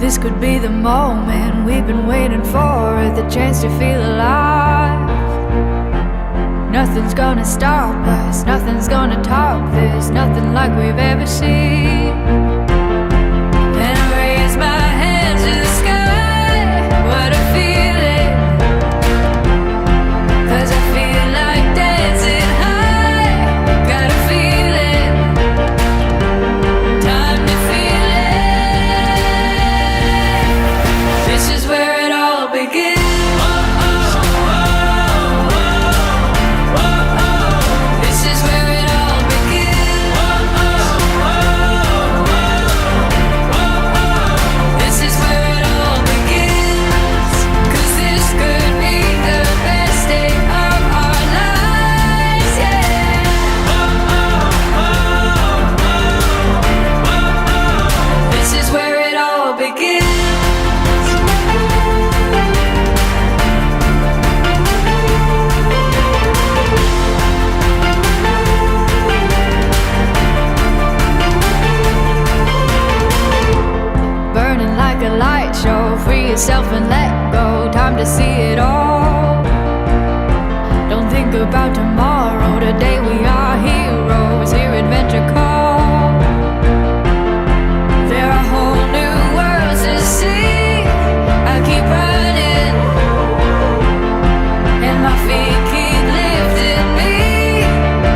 This could be the moment we've been waiting for, the chance to feel alive. Nothing's gonna stop us, nothing's gonna top this, nothing like we've ever seen. And I raise my hands to the sky, what a feeling, 'cause I feel like dancing high, got a feeling, time to feel it. This is where it all begins. Yourself and let go, time to see it all. Don't think about tomorrow, today we are heroes, hear adventure call. There are whole new worlds to see, I keep running, and my feet keep lifting me,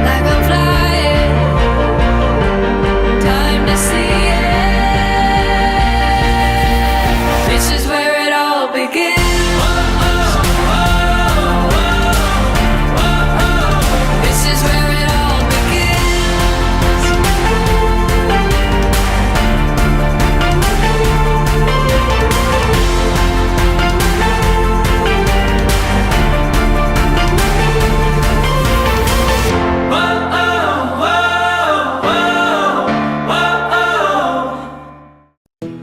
like I'm flying, time to see it. This is where it all begins. This is where it all begins.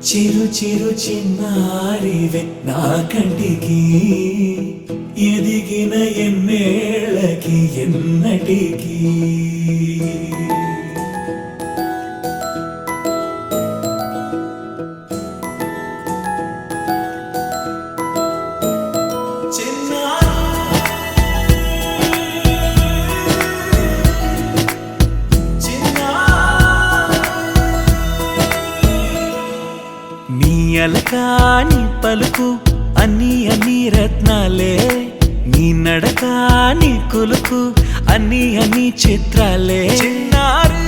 చిరు చిరు చిన్నారివే నా కంటికి, ఎదిగిన ఎన్నేళ్ళకి ఎన్నటికి. అలకాని పలుకు అన్ని అన్ని రత్నాలే, నీ నడకాని కులుకు అన్ని అన్ని చిత్రాలే. చిన్నారు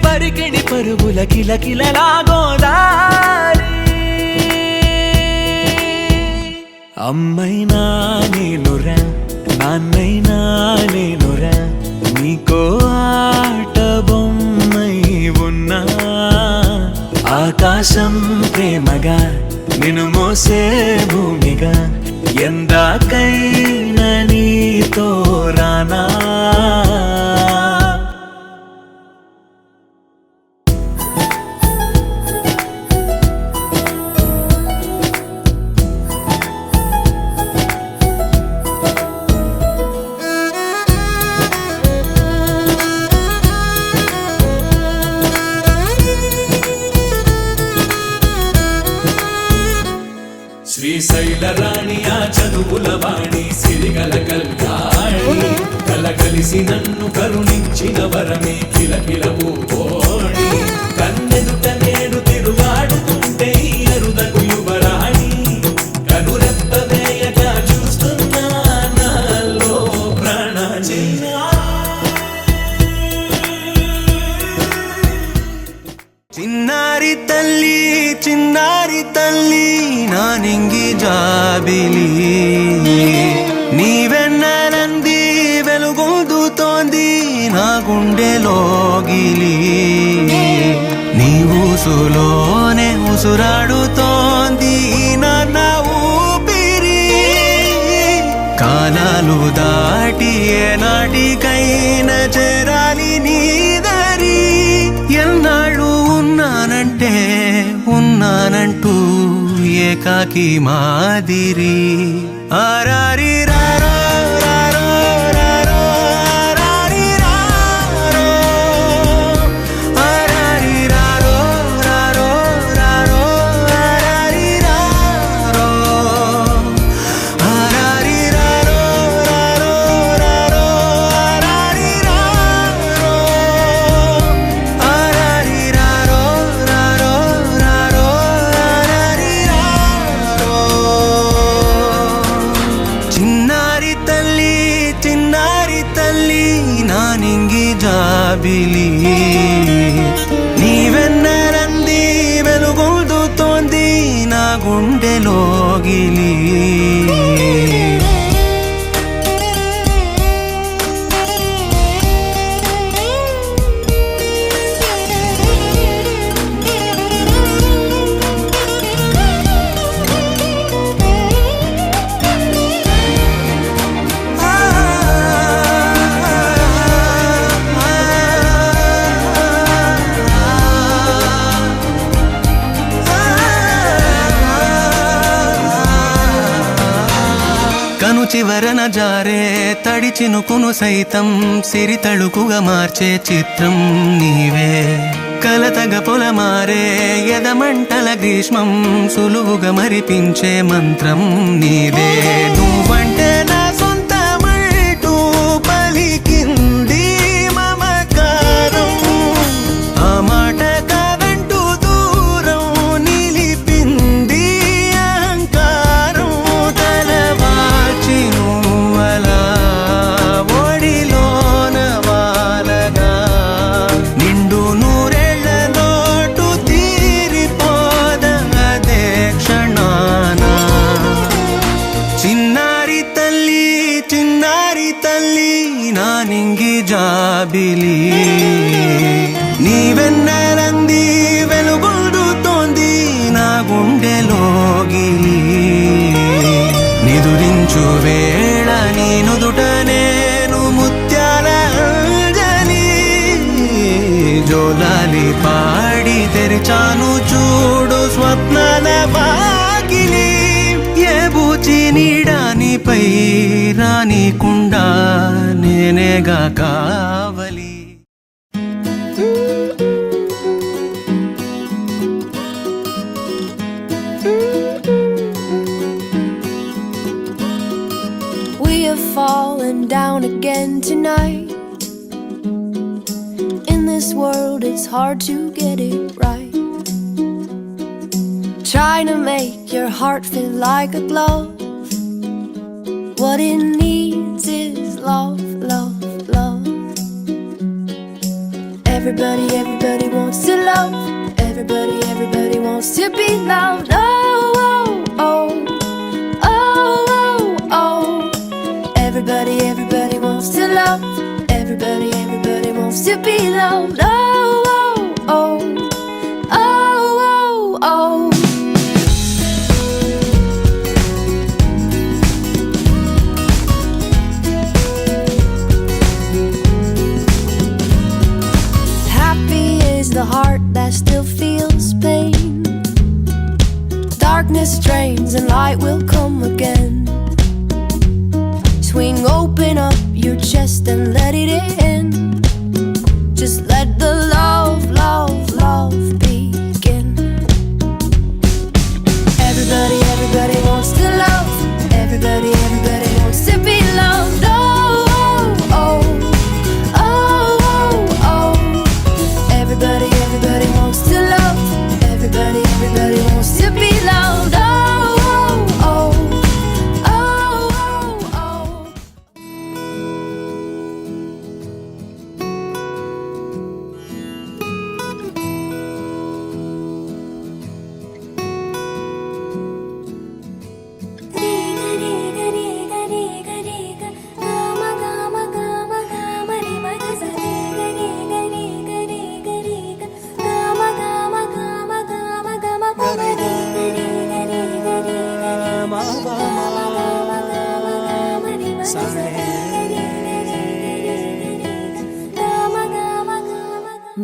పరికిణి పరుగుల కిలకిలలా గోదారి, అమ్మైనా నేనురా నాన్నైనా నేనురా, నీకో ఆట బొమ్మై ఉన్నా. ఆకాశం ప్రేమగా నిన్ను మోసే భూమిగా, ఎందాకైనా నీతో రానా. శ్రీశైల రాణి ఆ చదువుల వాణి, సిరిగల కల్యాణి, కలగలిసి నన్ను కరుణించిన వరమే కిలకిల పూకోణి. కన్నెదుట నేడు తిరుగాడుతుంటే అరుదకు యువరాణి, కనురెప్ప వేయగా చూస్తున్నా నాలో ప్రాణ. చిన్నారి తల్లి చిన్నారి తల్లి నా నింగి జాబిలి, నీవెన్నెలంది వెలుగొందుతోంది నా గుండెలోగిలి. నీ ఊసులోనే ఉసురాడుతోంది నా ఊపిరి, కాలాలు దాటి ఏనాటికైనా చేరాలి నీ దరి. ఎన్నాళ్ళు ఉన్నానంటే ఉన్నానంటూ ఏకాకి మాదిరి. ఆరారి రారో రారో రారో ఆరారి రారో, ఆరారి రారో రారో రారో. నింగి జాబిలి నీవెన్నరంది వెలుగొందుతోంది నా గుండెలోగిలి కను చివరన జారే తడి చినుకును సైతం సిరి తళుకుగా మార్చే చిత్రం నీవే కలతగ పొలమారే ఎదమంటల గ్రీష్మం సులువుగా మరిపించే మంత్రం నీవే నువ్వంటే నా సొంతమంటూ పలికింది మమకారం ఆ మాట కాదంటూ దూరం నిలిపింది అహంకారం తలవాల్చి నువ్వలా ఒడిలోన వాలగా నిండు నూరేళ్ల లోటు తీరిపోదదే క్షణాన చిన్నారి తల్లి నా నింగి జాబిలి నీవెన్నరంది వెలుగొందుతోంది నా గుండెలోగిలి నిదురించు వేళ నీ నుదుట నేను ముత్యాల అంజలి జోలాలి పాడి తెరిచాను చూడు స్వప్నాల వాకిలి ఏ బూచి నీడానిపై రానికుండా నేనేగా కావలి We have fallen down again tonight. In this world, it's hard to get it right. Trying to make your heart feel like a glove. What it needs is love, love, love. Everybody wants to love. Everybody wants to be loved. Oh, oh, oh. Oh, oh, oh. Everybody wants to love. Everybody wants to be loved. Oh, oh, oh. Oh, oh, oh. Happy is the heart that still feels pain. Darkness drains and light will come again. Swing open up your chest and let it in. Just let the love, love, love begin. Everybody wants to love. Everybody wants to be loved. Oh, oh, oh, oh, oh. Everybody wants to love. Everybody wants to be loved. Oh, oh, oh, oh, oh, oh.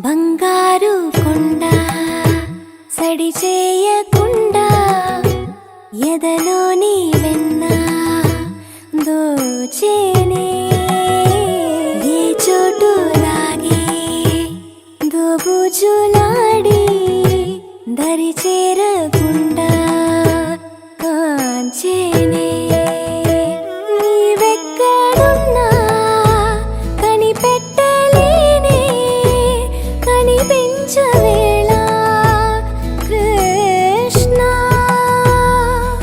బంగారు కొండ సడి చేయకుండా ఎదలోని వెన్న దోచేనే ఏ చోటు లాగే దోబుజులాడి దరి చేరకుండా కాంచేనే నీవెక్కడున్నా కనిపెట్టలేనే కనిపించవేళ కృష్ణ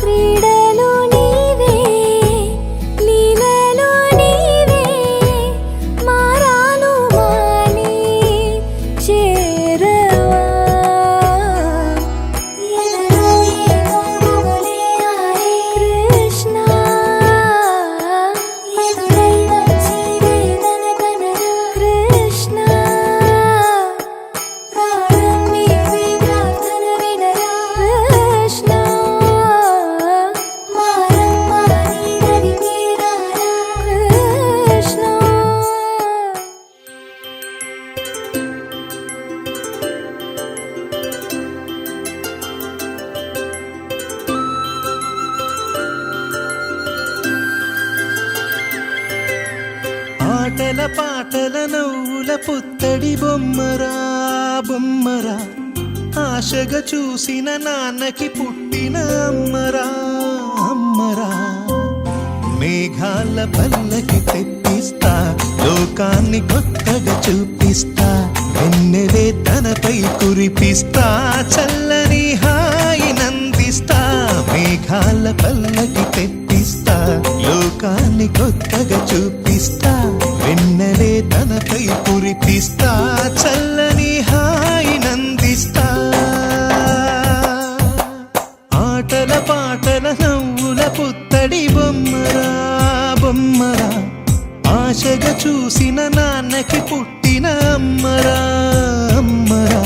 క్రీడలు నీవే లీలలు నీవే మారాను ఆటల పాటల నవ్వుల పుత్తడి బొమ్మరా బొమ్మరా ఆశగా చూసిన నాన్నకి పుట్టిన అమ్మరా అమ్మరా మేఘాల పల్లకి తెప్పిస్తా లోకాన్ని కొత్తగా చూపిస్తా వెన్నెలే తనపై కురిపిస్తా చల్లని హాయినందిస్తా మేఘాల పల్లకి తెప్పిస్తా లోకాన్ని కొత్తగా చూపిస్తా వెన్నెలే తనపై కురిపిస్తా చల్లని హాయినందిస్తా ఆటల పాటల నవ్వుల పుత్తడి బొమ్మరా బొమ్మరా ఆశగా చూసిన నాన్నకి పుట్టిన అమ్మరా అమ్మరా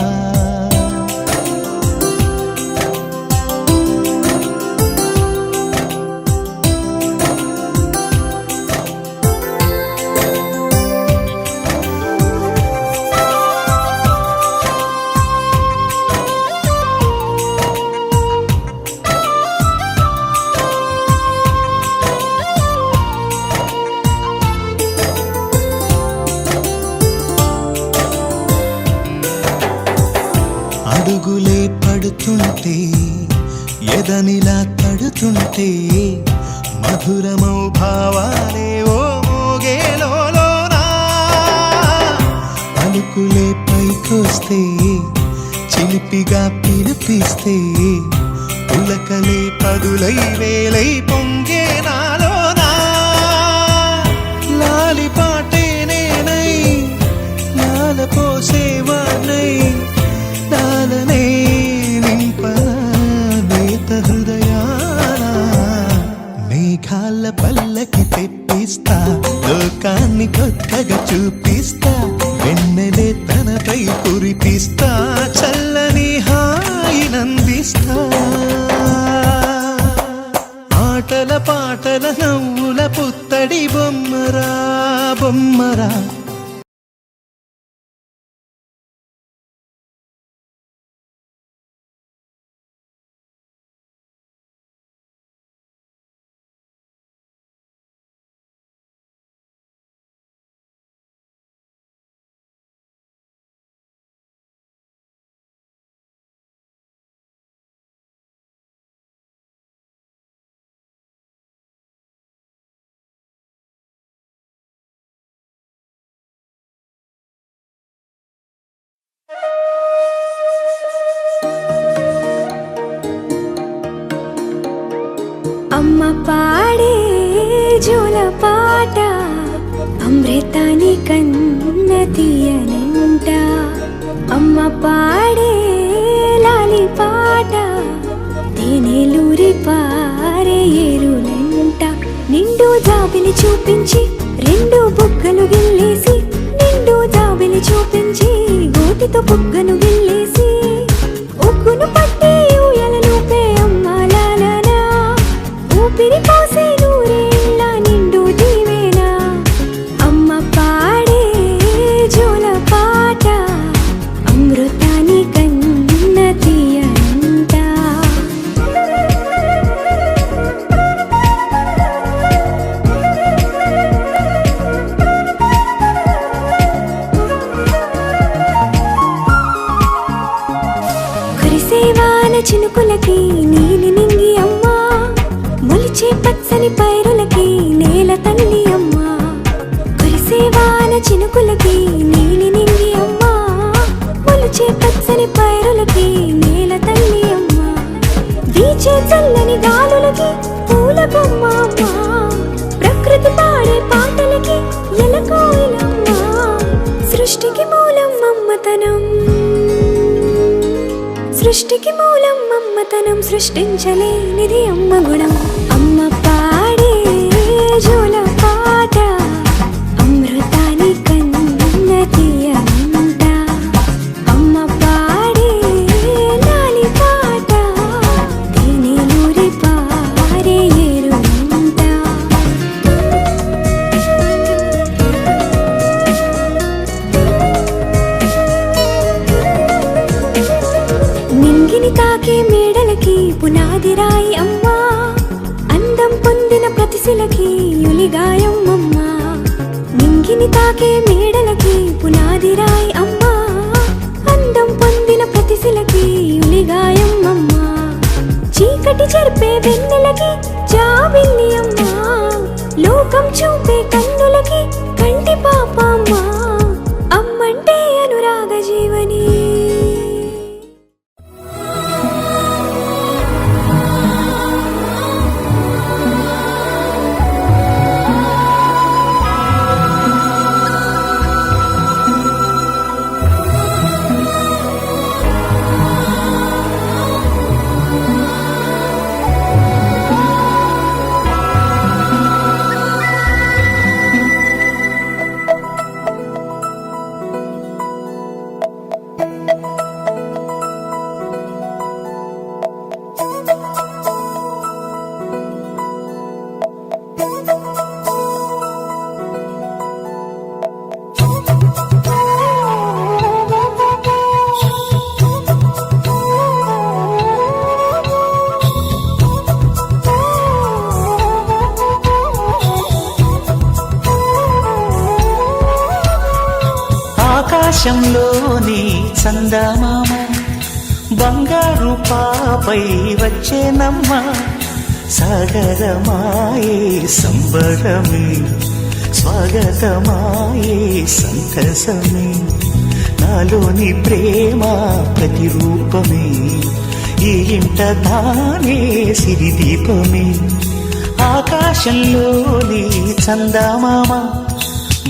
అడుగులే పడుతుంటే ఎదనిలా తడుతుంటే మధురమౌ భావాలే ఓ మోగేలోనా పలుకులే పైకొస్తే చిలిపిగా పిలిపిస్తే పులకలే పదులై వేలై పొంగే నాలోనా లాలి పాటే నేనై లాల పోసేవాణ్ణై నాలనే నింపనేత హృదయాన మేఘాల పల్లకి తెప్పిస్తా లోకాన్ని కొత్తగా చూపిస్తా వెన్నెలే తనపై కురిపిస్తా చల్లని హాయినందిస్తా ఆటల పాటల నవ్వుల పుత్తడి బొమ్మరా బొమ్మరా అమ్మ పాడే జోల పాట అమృతాని కన్న తీయనంట అమ్మ పాడే లాలి పాట తేనెలూరి పారే ఏరులంట నిండు జాబిలి చూపించి రెండు బుగ్గలు గిల్లేసి నిండు జాబిలి చూపించి గోటితో బుగ్గను గిల్లేసి ఉగ్గును పట్టి ఊయలలోపే అమ్మ లాలనా ఊపిరి పోసే నూరేళ్ళ నిండు దీవేనా అమ్మ పాడే జోల పాట అమృతాని కన్న తీయంట కురిసేవాన చినుకులకి నీలి నింగి అమ్మా మొలిచే పచ్చని పైరులకి నేల తల్లి అమ్మా కురిసేవాన చినుకులకి నీలి నింగి అమ్మా మొలిచే పచ్చని పైరులకి నేల తల్లి అమ్మా వీచే చల్లని గాలులకి పూల బొమ్మ అమ్మా ప్రకృతి పాడే పాటలకి ఎలకోయిలమ్మా సృష్టికి మూలం మమ్మతనం సృష్టికి మూలం మమ్మతనం సృష్టించలేనిది అమ్మ గుణం అమ్మ పాడే జోల పాట అమృతాని కన్న తీయనంట అమ్మ పాడే లాలి పాట తేనెలూరి పారే ఏరులంట నింగిని తాకే మేడలకి పునాది రాయి అమ్మా అందం పొందిన ప్రతిశిలకి యులిగాయం అమ్మా నింగి మట్టిని తాకే మేడలకి పునాదిరాయి అమ్మా, అందం పొందిన ప్రతిశిలకి ఉలిగాయం అమ్మా, చీకటి చెరిపే వెన్నెలకి జాబిల్లి అమ్మా, లోకం చూపే కన్నులకి కంటి పాప అమ్మా, అమ్మంటే అనురాగ జీవని. ఆకాశంలోని చందమామ బంగారు పాపై వచ్చేనమ్మ, సాగరమాయే సంబరమే స్వాగతమాయే సంతసమే, నాలోని ప్రేమ ప్రతిరూపమే ఈ ఇంట తానే సిరిదీపమే. ఆకాశంలోని చందమామ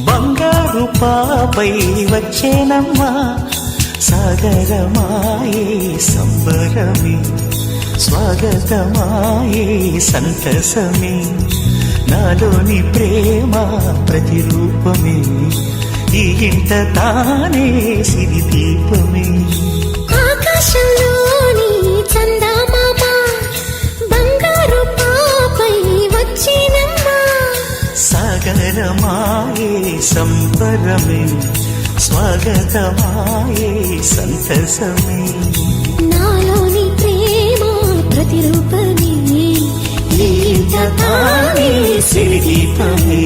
బంగారు పాపై వచ్చేనమ్మా, సాగరమాయే సంబరమే స్వాగతమాయే సంతసమే, నాలోని ప్రేమ ప్రతిరూపమే ఈ ఇంట తానే సిరిదీపమే. ఆకాశంలోని చందమామ బంగారు పాపై వచ్చినమ్మా, సాగరమాయే సంబరమే స్వాగతమాయే సంతసమే, నాలోని ప్రేమ ప్రతిరూపమే ఈ ఇంట తానే సిరిదీపమే.